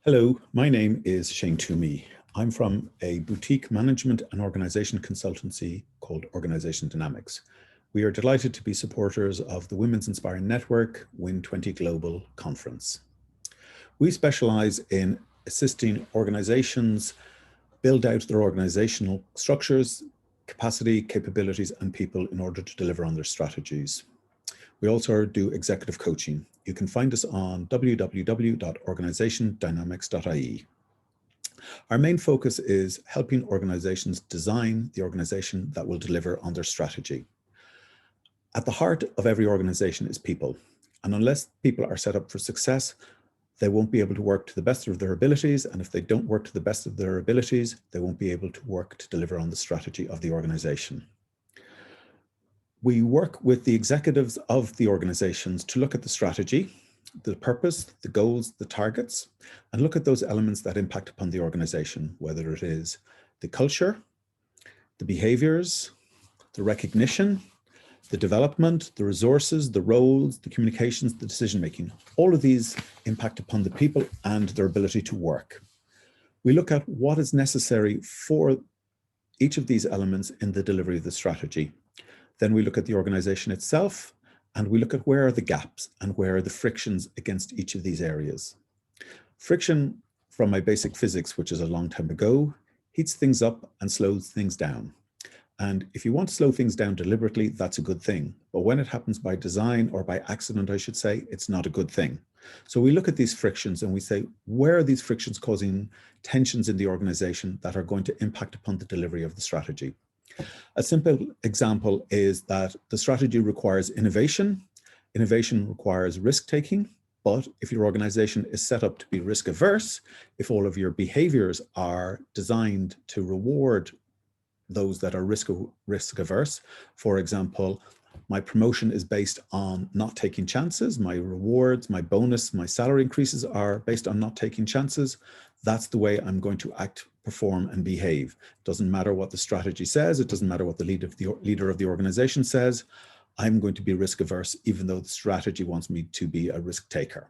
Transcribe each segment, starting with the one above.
Hello, my name is Shane Toomey. I'm from a boutique management and organization consultancy called Organization Dynamics. We are delighted to be supporters of the Women's Inspiring Network Win20 Global Conference. We specialize in assisting organizations build out their organizational structures, capacity, capabilities, and people in order to deliver on their strategies. We also do executive coaching. You can find us on www.organizationdynamics.ie. Our main focus is helping organizations design the organization that will deliver on their strategy. At the heart of every organization is people. And unless people are set up for success, they won't be able to work to the best of their abilities. And if they don't work to the best of their abilities, they won't be able to work to deliver on the strategy of the organization. We work with the executives of the organizations to look at the strategy, the purpose, the goals, the targets, and look at those elements that impact upon the organization, whether it is the culture, the behaviors, the recognition, the development, the resources, the roles, the communications, the decision-making. All of these impact upon the people and their ability to work. We look at what is necessary for each of these elements in the delivery of the strategy. Then we look at the organization itself, and we look at where are the gaps and where are the frictions against each of these areas. Friction, from my basic physics, which is a long time ago, heats things up and slows things down. And if you want to slow things down deliberately, that's a good thing. But when it happens by design, or by accident, I should say, it's not a good thing. So we look at these frictions and we say, where are these frictions causing tensions in the organization that are going to impact upon the delivery of the strategy? A simple example is that the strategy requires innovation. Innovation requires risk-taking, but if your organization is set up to be risk-averse, if all of your behaviors are designed to reward those that are risk-averse, for example, my promotion is based on not taking chances, my rewards, my bonus, my salary increases are based on not taking chances, that's the way I'm going to act, perform, and behave. It doesn't matter what the strategy says, it doesn't matter what the leader of the organization says, I'm going to be risk averse even though the strategy wants me to be a risk taker.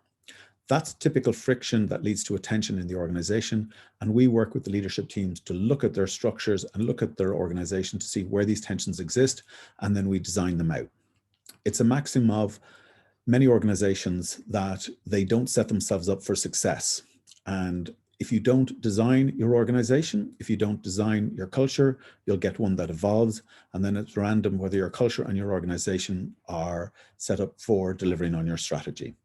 That's typical friction that leads to a tension in the organization, and we work with the leadership teams to look at their structures and look at their organization to see where these tensions exist, and then we design them out. It's a maxim of many organizations that they don't set themselves up for success. And if you don't design your organization, if you don't design your culture, you'll get one that evolves, and then it's random whether your culture and your organization are set up for delivering on your strategy.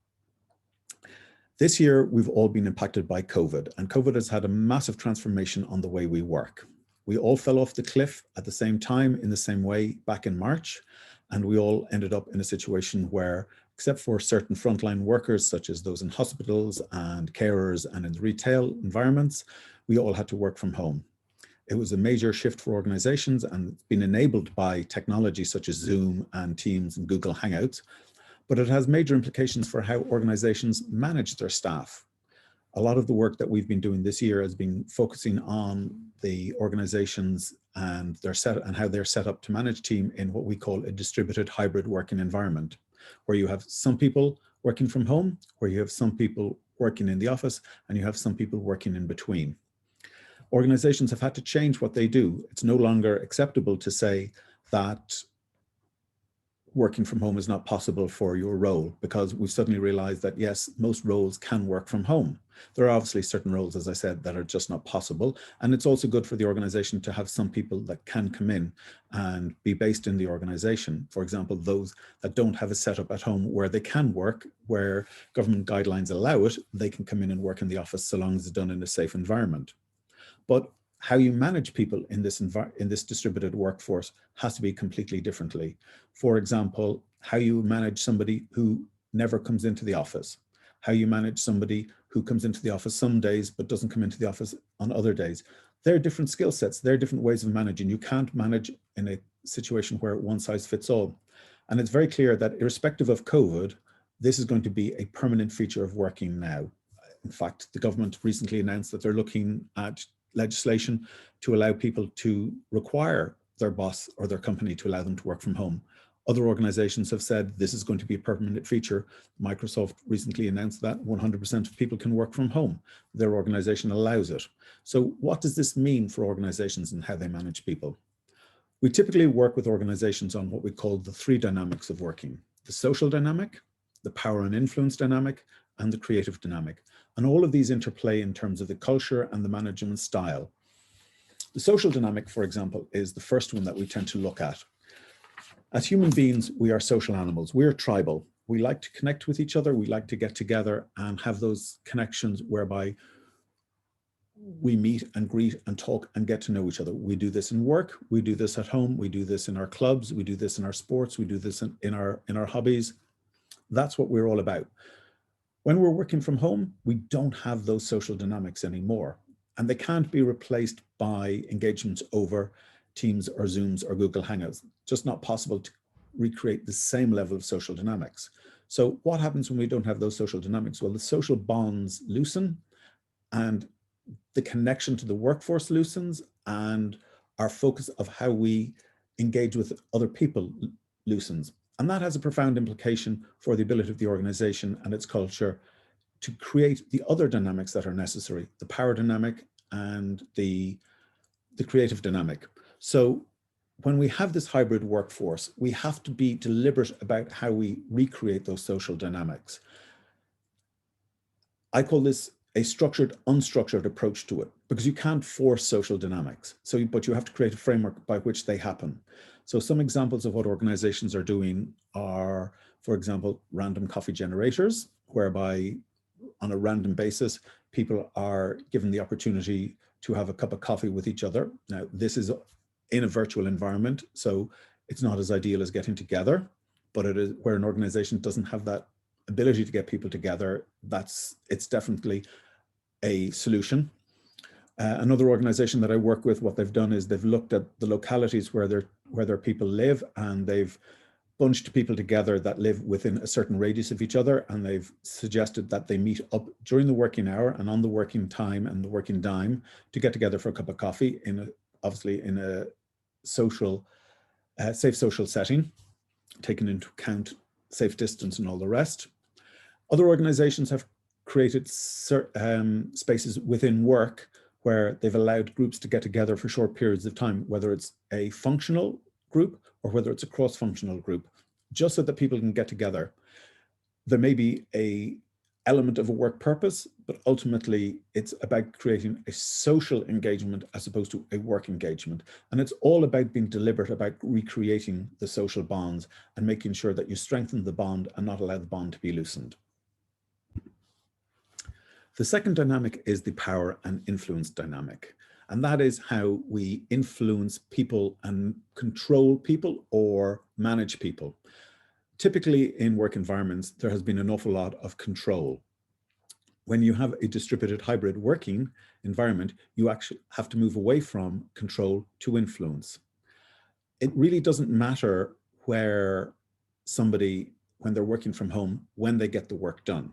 This year, we've all been impacted by COVID, and COVID has had a massive transformation on the way we work. We all fell off the cliff at the same time in the same way back in March, and we all ended up in a situation where, except for certain frontline workers, such as those in hospitals and carers and in retail environments, we all had to work from home. It was a major shift for organizations, and it's been enabled by technology such as Zoom and Teams and Google Hangouts, but it has major implications for how organizations manage their staff. A lot of the work that we've been doing this year has been focusing on the organizations and how they're set up to manage team in what we call a distributed hybrid working environment, where you have some people working from home, where you have some people working in the office, and you have some people working in between. Organizations have had to change what they do. It's no longer acceptable to say that working from home is not possible for your role, because we've suddenly realized that yes, most roles can work from home. There are obviously certain roles, as I said, that are just not possible. And it's also good for the organization to have some people that can come in and be based in the organization. For example, those that don't have a setup at home where they can work, where government guidelines allow it, they can come in and work in the office so long as it's done in a safe environment. But how you manage people in this distributed workforce has to be completely differently. For example, how you manage somebody who never comes into the office, how you manage somebody who comes into the office some days but doesn't come into the office on other days. There are different skill sets, there are different ways of managing. You can't manage in a situation where one size fits all. And it's very clear that irrespective of COVID, this is going to be a permanent feature of working now. In fact, the government recently announced that they're looking at legislation to allow people to require their boss or their company to allow them to work from home. Other organizations have said this is going to be a permanent feature. Microsoft recently announced that 100% of people can work from home. Their organization allows it. So what does this mean for organizations and how they manage people? We typically work with organizations on what we call the three dynamics of working: the social dynamic, the power and influence dynamic, and the creative dynamic. And all of these interplay in terms of the culture and the management style. The social dynamic, for example, is the first one that we tend to look at. As human beings, we are social animals. We're tribal. We like to connect with each other. We like to get together and have those connections whereby we meet and greet and talk and get to know each other. We do this in work. We do this at home. We do this in our clubs. We do this in our sports. We do this in our hobbies. That's what we're all about. When we're working from home, we don't have those social dynamics anymore. And they can't be replaced by engagements over Teams or Zooms or Google Hangouts. Just not possible to recreate the same level of social dynamics. So what happens when we don't have those social dynamics? Well, the social bonds loosen and the connection to the workforce loosens, and our focus of how we engage with other people loosens. And that has a profound implication for the ability of the organization and its culture to create the other dynamics that are necessary: the power dynamic and the creative dynamic. So when we have this hybrid workforce, we have to be deliberate about how we recreate those social dynamics. I call this a structured, unstructured approach to it, because you can't force social dynamics. But you have to create a framework by which they happen. So some examples of what organizations are doing are, for example, random coffee generators, whereby on a random basis, people are given the opportunity to have a cup of coffee with each other. Now, this is in a virtual environment, so it's not as ideal as getting together, but it is where an organization doesn't have that ability to get people together. It's definitely a solution. Another organization that I work with, what they've done is they've looked at the localities where their people live, and they've bunched people together that live within a certain radius of each other, and they've suggested that they meet up during the working hour and on the working time and the working dime to get together for a cup of coffee, obviously in a social, safe social setting, taking into account safe distance and all the rest. Other organizations have created spaces within work where they've allowed groups to get together for short periods of time, whether it's a functional group or whether it's a cross-functional group, just so that people can get together. There may be an element of a work purpose, but ultimately it's about creating a social engagement as opposed to a work engagement. And it's all about being deliberate about recreating the social bonds and making sure that you strengthen the bond and not allow the bond to be loosened. The second dynamic is the power and influence dynamic. And that is how we influence people and control people or manage people. Typically in work environments, there has been an awful lot of control. When you have a distributed hybrid working environment, you actually have to move away from control to influence. It really doesn't matter where somebody, when they're working from home, when they get the work done.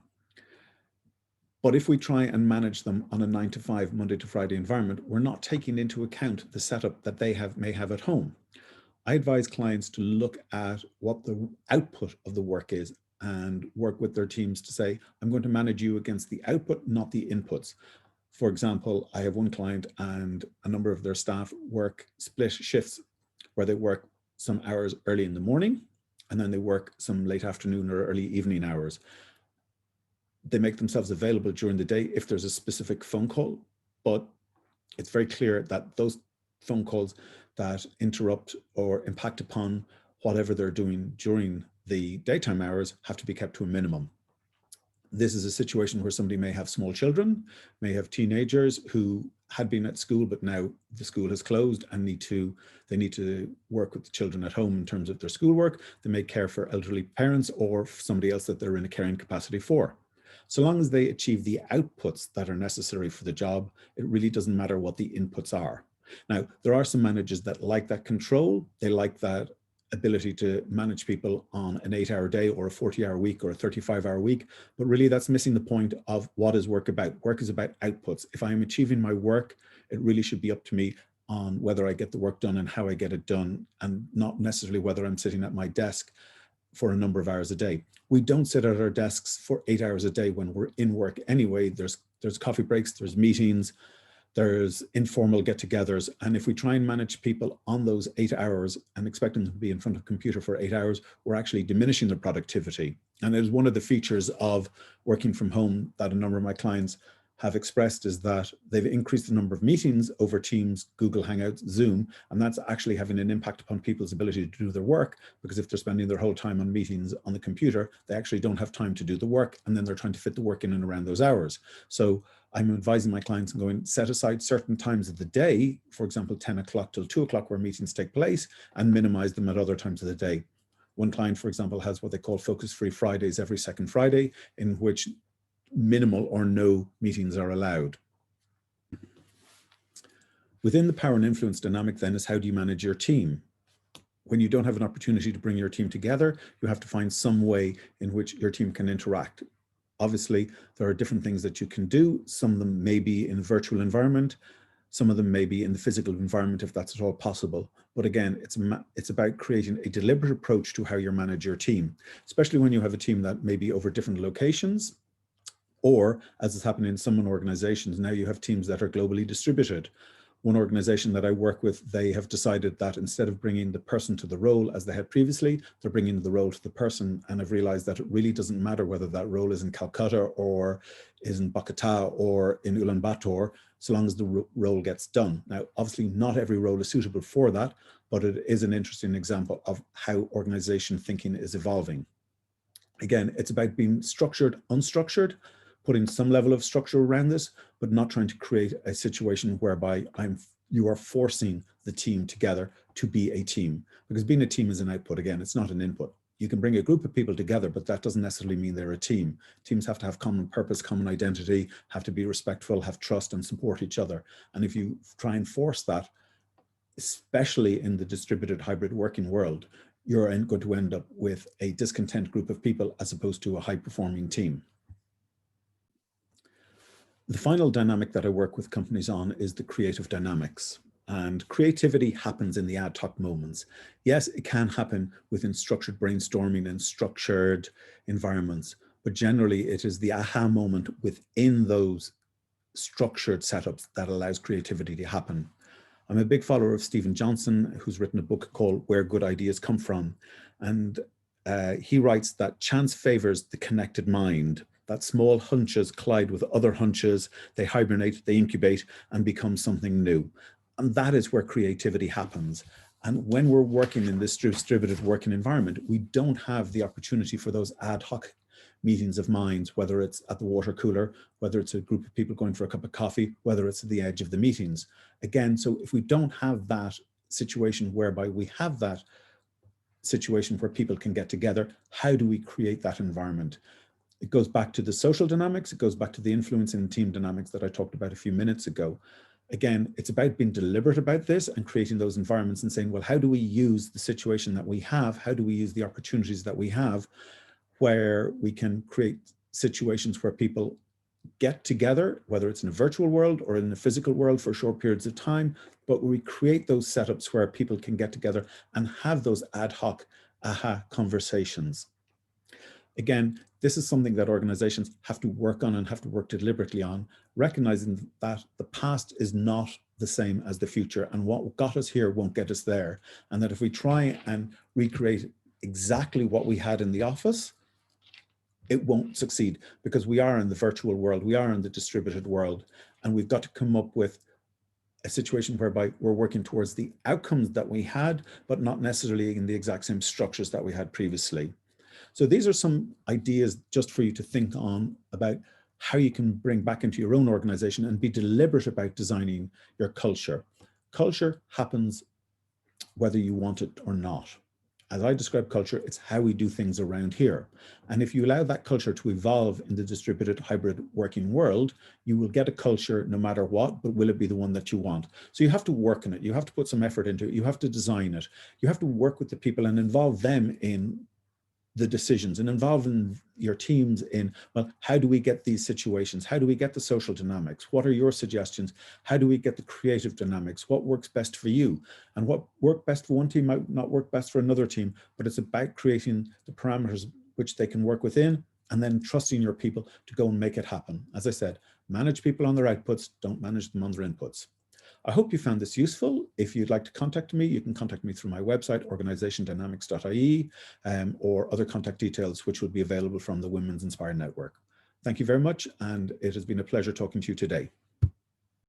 But if we try and manage them on a 9-to-5 Monday to Friday environment, we're not taking into account the setup that they may have at home. I advise clients to look at what the output of the work is and work with their teams to say, I'm going to manage you against the output, not the inputs. For example, I have one client and a number of their staff work split shifts where they work some hours early in the morning and then they work some late afternoon or early evening hours. They make themselves available during the day if there's a specific phone call, but it's very clear that those phone calls that interrupt or impact upon whatever they're doing during the daytime hours have to be kept to a minimum. This is a situation where somebody may have small children, may have teenagers who had been at school, but now the school has closed and they need to work with the children at home in terms of their schoolwork. They may care for elderly parents or somebody else that they're in a caring capacity for. So long as they achieve the outputs that are necessary for the job, it really doesn't matter what the inputs are. Now, there are some managers that like that control. They like that ability to manage people on an 8-hour day or a 40-hour week or a 35-hour week, but really that's missing the point of what is work about. Work is about outputs. If I'm achieving my work, it really should be up to me on whether I get the work done and how I get it done, and not necessarily whether I'm sitting at my desk for a number of hours a day. We don't sit at our desks for 8 hours a day when we're in work anyway. There's coffee breaks, there's meetings, there's informal get-togethers. And if we try and manage people on those 8 hours and expect them to be in front of a computer for 8 hours, we're actually diminishing their productivity. And it is one of the features of working from home that a number of my clients have expressed, is that they've increased the number of meetings over Teams, Google Hangouts, Zoom, and that's actually having an impact upon people's ability to do their work, because if they're spending their whole time on meetings on the computer, they actually don't have time to do the work, and then they're trying to fit the work in and around those hours. So I'm advising my clients and going, set aside certain times of the day, for example, 10 o'clock till 2 o'clock where meetings take place, and minimize them at other times of the day. One client, for example, has what they call focus-free Fridays every second Friday, in which minimal or no meetings are allowed. Within the power and influence dynamic then is, how do you manage your team? When you don't have an opportunity to bring your team together, you have to find some way in which your team can interact. Obviously, there are different things that you can do. Some of them may be in a virtual environment. Some of them may be in the physical environment, if that's at all possible. But again, it's about creating a deliberate approach to how you manage your team, especially when you have a team that may be over different locations, or, as is happening in some organizations, now you have teams that are globally distributed. One organization that I work with, they have decided that instead of bringing the person to the role as they had previously, they're bringing the role to the person. And I've realized that it really doesn't matter whether that role is in Calcutta or is in Bogota or in Ulaanbaatar, so long as the role gets done. Now, obviously not every role is suitable for that, but it is an interesting example of how organization thinking is evolving. Again, it's about being structured, unstructured, putting some level of structure around this, but not trying to create a situation whereby you are forcing the team together to be a team. Because being a team is an output. Again, it's not an input. You can bring a group of people together, but that doesn't necessarily mean they're a team. Teams have to have common purpose, common identity, have to be respectful, have trust, and support each other. And if you try and force that, especially in the distributed hybrid working world, you're going to end up with a discontent group of people as opposed to a high-performing team. The final dynamic that I work with companies on is the creative dynamics. And creativity happens in the ad hoc moments. Yes, it can happen within structured brainstorming and structured environments, but generally it is the aha moment within those structured setups that allows creativity to happen. I'm a big follower of Stephen Johnson, who's written a book called Where Good Ideas Come From. And he writes that chance favors the connected mind, that small hunches collide with other hunches, they hibernate, they incubate, and become something new. And that is where creativity happens. And when we're working in this distributed working environment, we don't have the opportunity for those ad hoc meetings of minds, whether it's at the water cooler, whether it's a group of people going for a cup of coffee, whether it's at the edge of the meetings. Again, so if we don't have that situation whereby we have that situation where people can get together, how do we create that environment? It goes back to the social dynamics. It goes back to the influence in team dynamics that I talked about a few minutes ago. Again, it's about being deliberate about this and creating those environments and saying, well, how do we use the situation that we have? How do we use the opportunities that we have where we can create situations where people get together, whether it's in a virtual world or in a physical world for short periods of time, but we create those setups where people can get together and have those ad hoc aha conversations. Again, this is something that organizations have to work on and have to work deliberately on, recognizing that the past is not the same as the future, and what got us here won't get us there. And that if we try and recreate exactly what we had in the office, it won't succeed, because we are in the virtual world, we are in the distributed world, and we've got to come up with a situation whereby we're working towards the outcomes that we had, but not necessarily in the exact same structures that we had previously. So these are some ideas just for you to think on about how you can bring back into your own organization and be deliberate about designing your culture. Culture happens whether you want it or not. As I describe culture, it's how we do things around here. And if you allow that culture to evolve in the distributed hybrid working world, you will get a culture no matter what, but will it be the one that you want? So you have to work on it. You have to put some effort into it. You have to design it. You have to work with the people and involve them in the decisions and involving your teams in, well, how do we get these situations? How do we get the social dynamics? What are your suggestions? How do we get the creative dynamics? What works best for you? And what worked best for one team might not work best for another team, but it's about creating the parameters which they can work within, and then trusting your people to go and make it happen. As I said, manage people on their outputs, don't manage them on their inputs. I hope you found this useful. If you'd like to contact me, you can contact me through my website, organisationdynamics.ie, or other contact details which would be available from the Women's Inspire Network. Thank you very much, and it has been a pleasure talking to you today.